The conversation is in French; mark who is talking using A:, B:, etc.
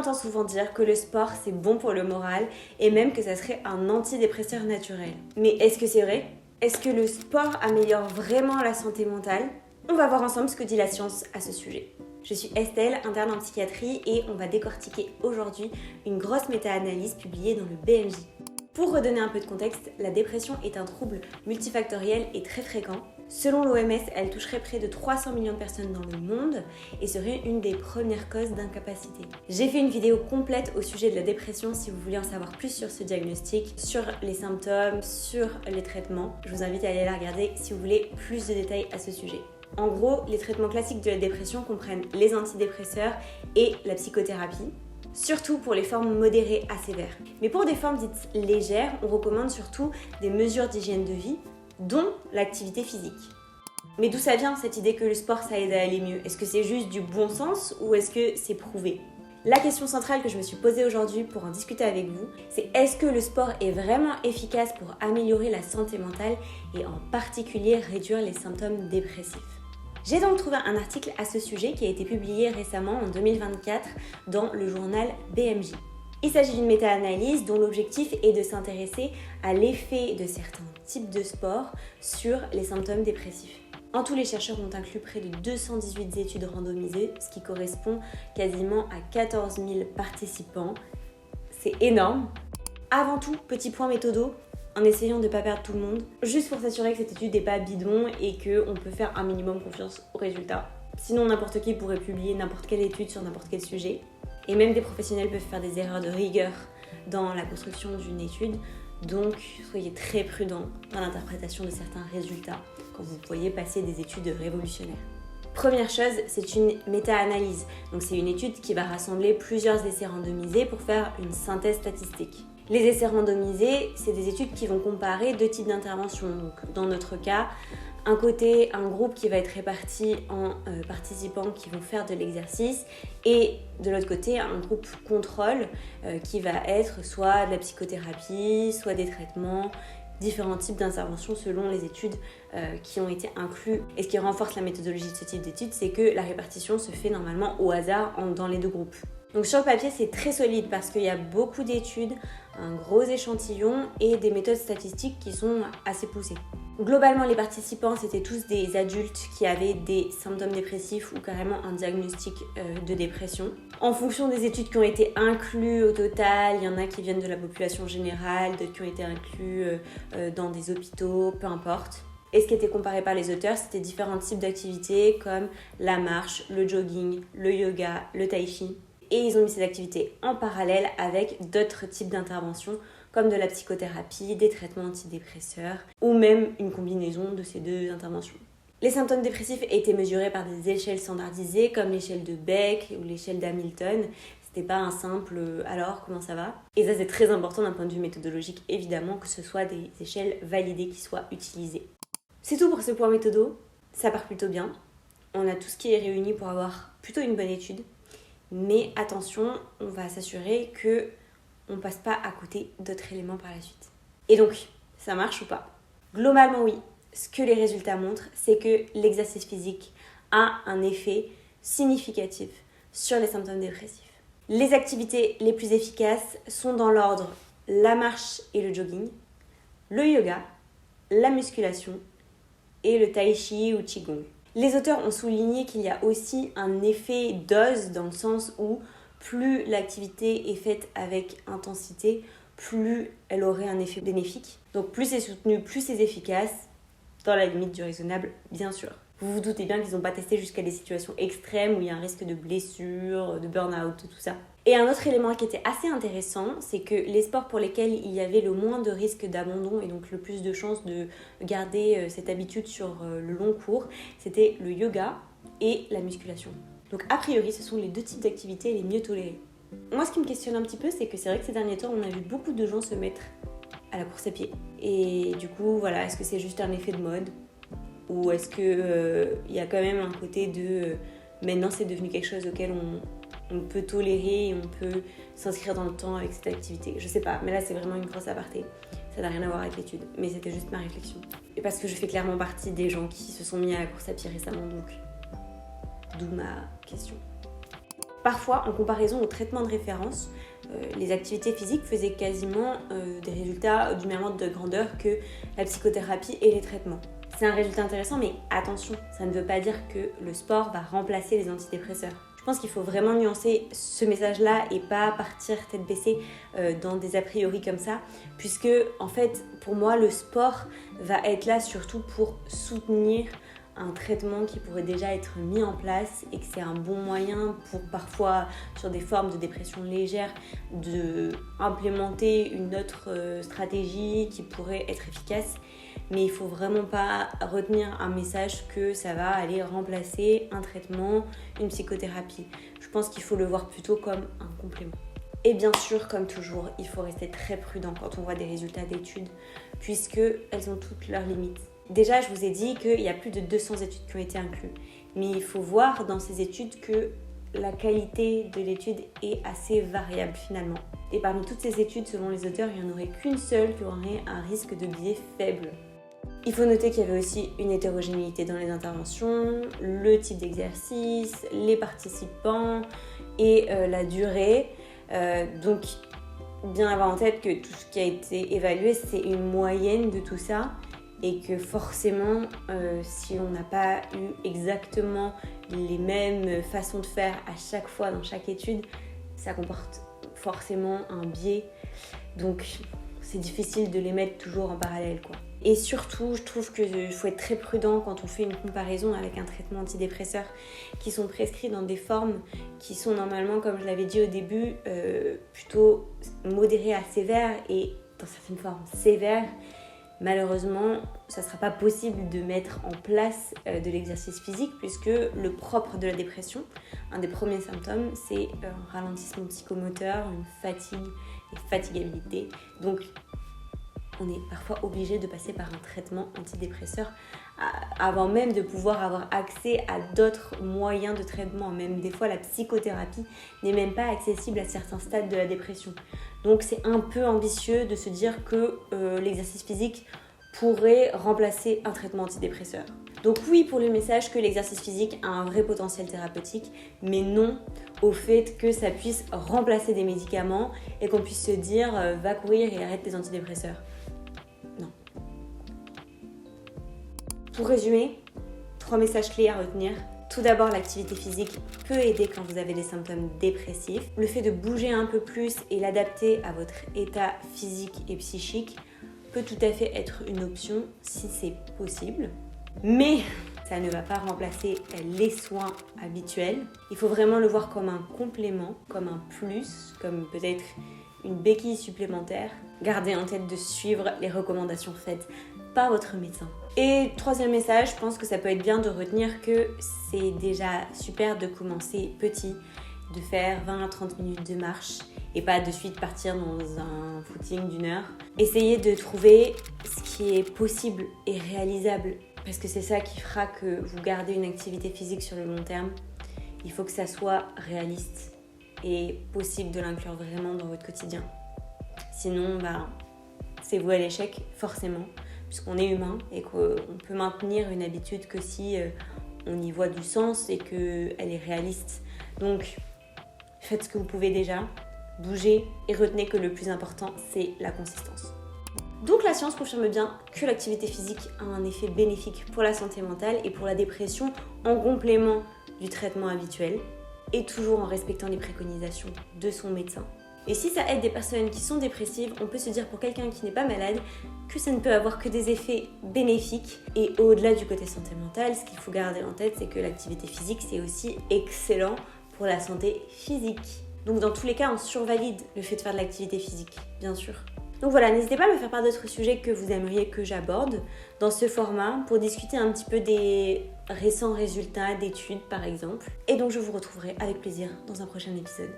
A: entend souvent dire que le sport c'est bon pour le moral et même que ça serait un antidépresseur naturel. Mais est-ce que c'est vrai? Est-ce que le sport améliore vraiment la santé mentale? On va voir ensemble ce que dit la science à ce sujet. Je suis Estelle, interne en psychiatrie et on va décortiquer aujourd'hui une grosse méta-analyse publiée dans le BMJ. Pour redonner un peu de contexte, la dépression est un trouble multifactoriel et très fréquent. Selon l'OMS, elle toucherait près de 300 millions de personnes dans le monde et serait une des premières causes d'incapacité. J'ai fait une vidéo complète au sujet de la dépression si vous voulez en savoir plus sur ce diagnostic, sur les symptômes, sur les traitements. Je vous invite à aller la regarder si vous voulez plus de détails à ce sujet. En gros, les traitements classiques de la dépression comprennent les antidépresseurs et la psychothérapie, surtout pour les formes modérées à sévères. Mais pour des formes dites légères, on recommande surtout des mesures d'hygiène de vie, dont l'activité physique. Mais d'où ça vient cette idée que le sport ça aide à aller mieux? Est-ce que c'est juste du bon sens ou est-ce que c'est prouvé? La question centrale que je me suis posée aujourd'hui pour en discuter avec vous, c'est est-ce que le sport est vraiment efficace pour améliorer la santé mentale et en particulier réduire les symptômes dépressifs? J'ai donc trouvé un article à ce sujet qui a été publié récemment en 2024 dans le journal BMJ. Il s'agit d'une méta-analyse dont l'objectif est de s'intéresser à l'effet de certains types de sports sur les symptômes dépressifs. En tout, les chercheurs ont inclus près de 218 études randomisées, ce qui correspond quasiment à 14 000 participants. C'est énorme. Avant tout, petit point méthodo, en essayant de ne pas perdre tout le monde, juste pour s'assurer que cette étude n'est pas bidon et qu'on peut faire un minimum confiance aux résultats. Sinon, n'importe qui pourrait publier n'importe quelle étude sur n'importe quel sujet. Et même des professionnels peuvent faire des erreurs de rigueur dans la construction d'une étude. Donc, soyez très prudents dans l'interprétation de certains résultats quand vous voyez passer des études révolutionnaires. Première chose, c'est une méta-analyse. Donc, c'est une étude qui va rassembler plusieurs essais randomisés pour faire une synthèse statistique. Les essais randomisés, c'est des études qui vont comparer deux types d'interventions. Donc, dans notre cas, un groupe qui va être réparti en participants qui vont faire de l'exercice et de l'autre côté, un groupe contrôle qui va être soit de la psychothérapie, soit des traitements, différents types d'interventions selon les études qui ont été inclus. Et ce qui renforce la méthodologie de ce type d'études, c'est que la répartition se fait normalement au hasard dans les deux groupes. Donc sur le papier, c'est très solide parce qu'il y a beaucoup d'études, un gros échantillon et des méthodes statistiques qui sont assez poussées. Globalement, les participants, c'était tous des adultes qui avaient des symptômes dépressifs ou carrément un diagnostic de dépression. En fonction des études qui ont été incluses au total, il y en a qui viennent de la population générale, d'autres qui ont été inclus dans des hôpitaux, peu importe. Et ce qui était comparé par les auteurs, c'était différents types d'activités comme la marche, le jogging, le yoga, le tai chi. Et ils ont mis ces activités en parallèle avec d'autres types d'interventions comme de la psychothérapie, des traitements antidépresseurs ou même une combinaison de ces deux interventions. Les symptômes dépressifs étaient mesurés par des échelles standardisées comme l'échelle de Beck ou l'échelle d'Hamilton. C'était pas un simple « alors, comment ça va ?» Et ça, c'est très important d'un point de vue méthodologique, évidemment, que ce soit des échelles validées qui soient utilisées. C'est tout pour ce point méthodo. Ça part plutôt bien. On a tout ce qui est réuni pour avoir plutôt une bonne étude. Mais attention, on va s'assurer qu'on ne passe pas à côté d'autres éléments par la suite. Et donc, ça marche ou pas? Globalement, oui. Ce que les résultats montrent, c'est que l'exercice physique a un effet significatif sur les symptômes dépressifs. Les activités les plus efficaces sont dans l'ordre la marche et le jogging, le yoga, la musculation et le tai chi ou qigong. Les auteurs ont souligné qu'il y a aussi un effet dose dans le sens où plus l'activité est faite avec intensité, plus elle aurait un effet bénéfique. Donc plus c'est soutenu, plus c'est efficace, dans la limite du raisonnable, bien sûr. Vous vous doutez bien qu'ils n'ont pas testé jusqu'à des situations extrêmes où il y a un risque de blessure, de burn-out, tout ça. Et un autre élément qui était assez intéressant, c'est que les sports pour lesquels il y avait le moins de risque d'abandon et donc le plus de chances de garder cette habitude sur le long cours, c'était le yoga et la musculation. Donc a priori, ce sont les deux types d'activités les mieux tolérés. Moi, ce qui me questionne un petit peu, c'est que c'est vrai que ces derniers temps, on a vu beaucoup de gens se mettre à la course à pied. Et du coup, voilà, est-ce que c'est juste un effet de mode ? Ou est-ce qu'il y a quand même un côté de... maintenant, c'est devenu quelque chose auquel on peut tolérer et on peut s'inscrire dans le temps avec cette activité. Je sais pas, mais là, c'est vraiment une grosse aparté. Ça n'a rien à voir avec l'étude, mais c'était juste ma réflexion. Et parce que je fais clairement partie des gens qui se sont mis à la course à pied récemment, donc d'où ma question. parfois, en comparaison au traitement de référence, les activités physiques faisaient quasiment des résultats du même ordre de grandeur que la psychothérapie et les traitements. C'est un résultat intéressant, mais attention, ça ne veut pas dire que le sport va remplacer les antidépresseurs. Je pense qu'il faut vraiment nuancer ce message-là et pas partir tête baissée dans des a priori comme ça, puisque en fait, pour moi, le sport va être là surtout pour soutenir un traitement qui pourrait déjà être mis en place et que c'est un bon moyen pour parfois, sur des formes de dépression légère, de implémenter une autre stratégie qui pourrait être efficace. Mais il ne faut vraiment pas retenir un message que ça va aller remplacer un traitement, une psychothérapie. Je pense qu'il faut le voir plutôt comme un complément. Et bien sûr, comme toujours, il faut rester très prudent quand on voit des résultats d'études, puisqu'elles ont toutes leurs limites. Déjà, je vous ai dit qu'il y a plus de 200 études qui ont été incluses. Mais il faut voir dans ces études que la qualité de l'étude est assez variable finalement. Et parmi toutes ces études, selon les auteurs, il n'y en aurait qu'une seule qui aurait un risque de biais faible. Il faut noter qu'il y avait aussi une hétérogénéité dans les interventions, le type d'exercice, les participants et la durée. Donc, bien avoir en tête que tout ce qui a été évalué, c'est une moyenne de tout ça. Et que forcément, si on n'a pas eu exactement les mêmes façons de faire à chaque fois dans chaque étude, ça comporte forcément un biais. Donc, c'est difficile de les mettre toujours en parallèle, quoi. Et surtout, je trouve qu'il faut être très prudent quand on fait une comparaison avec un traitement antidépresseur qui sont prescrits dans des formes qui sont normalement, comme je l'avais dit au début, plutôt modérées à sévères et dans certaines formes sévères. Malheureusement, ça ne sera pas possible de mettre en place de l'exercice physique puisque le propre de la dépression, un des premiers symptômes, c'est un ralentissement psychomoteur, une fatigue et fatigabilité. Donc, on est parfois obligé de passer par un traitement antidépresseur avant même de pouvoir avoir accès à d'autres moyens de traitement. Même des fois, la psychothérapie n'est même pas accessible à certains stades de la dépression. Donc c'est un peu ambitieux de se dire que l'exercice physique pourrait remplacer un traitement antidépresseur. Donc oui pour le message que l'exercice physique a un vrai potentiel thérapeutique, mais non au fait que ça puisse remplacer des médicaments et qu'on puisse se dire va courir et arrête les antidépresseurs. Non. Pour résumer, 3 messages clés à retenir. Tout d'abord, l'activité physique peut aider quand vous avez des symptômes dépressifs. Le fait de bouger un peu plus et l'adapter à votre état physique et psychique peut tout à fait être une option si c'est possible. Mais ça ne va pas remplacer les soins habituels. Il faut vraiment le voir comme un complément, comme un plus, comme peut-être une béquille supplémentaire. Gardez en tête de suivre les recommandations faites par votre médecin. Et 3e message, je pense que ça peut être bien de retenir que c'est déjà super de commencer petit, de faire 20 à 30 minutes de marche et pas de suite partir dans un footing d'1 heure. Essayez de trouver ce qui est possible et réalisable parce que c'est ça qui fera que vous gardez une activité physique sur le long terme. Il faut que ça soit réaliste et possible de l'inclure vraiment dans votre quotidien. Sinon, c'est voué à l'échec, forcément, puisqu'on est humain et qu'on peut maintenir une habitude que si on y voit du sens et qu'elle est réaliste. Donc, faites ce que vous pouvez déjà, bougez et retenez que le plus important, c'est la consistance. Donc la science confirme bien que l'activité physique a un effet bénéfique pour la santé mentale et pour la dépression en complément du traitement habituel et toujours en respectant les préconisations de son médecin. Et si ça aide des personnes qui sont dépressives, on peut se dire pour quelqu'un qui n'est pas malade que ça ne peut avoir que des effets bénéfiques. Et au-delà du côté santé mentale, ce qu'il faut garder en tête, c'est que l'activité physique, c'est aussi excellent pour la santé physique. Donc dans tous les cas, on survalide le fait de faire de l'activité physique, bien sûr. Donc voilà, n'hésitez pas à me faire part d'autres sujets que vous aimeriez que j'aborde dans ce format pour discuter un petit peu des récents résultats d'études par exemple. Et donc je vous retrouverai avec plaisir dans un prochain épisode.